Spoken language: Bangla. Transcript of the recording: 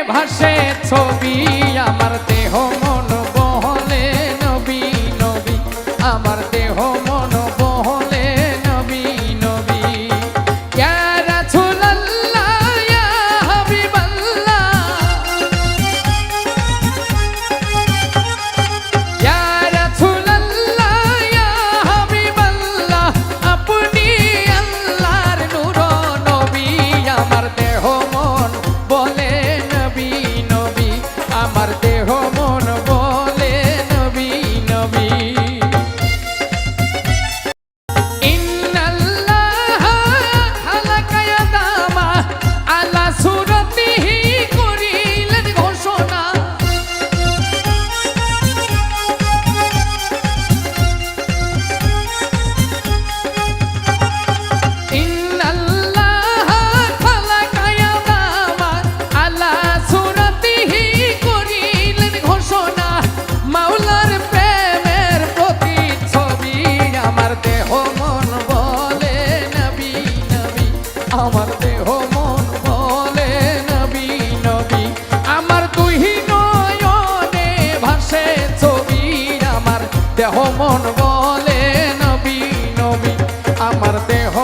ভাসে ছবি আমার দেহ মন বহলে নবী নবী আমার দেহ মন বহলে নবী নবী ইয়া রাসূলুল্লাহ ইয়া হাবিবাল্লাহ ইয়া রাসূলুল্লাহ ইয়া হাবিবাল্লাহ আপনি আল্লাহর নূর নবী আমার দেহ মন বলে নবী নবী আমার দেহ মন বলে নবী নবী ইন্নাল্লাহা খালাকা আদামা আলা সুরাতিহি করিলেন ঘোষণা ইন্নাল্লাহা খালাকা আদামা আলা সুরাতিহি করিলেন ঘোষণা মাওলার প্রেমের প্রতিচ্ছবি আমার দেহ মন বলে নবী নবী আমার দেহ মন বলে নবী নবী আমার দুই নয়নে ভাসে ছবি আমার দেহ মন বলে নবী নবী আমার দেহ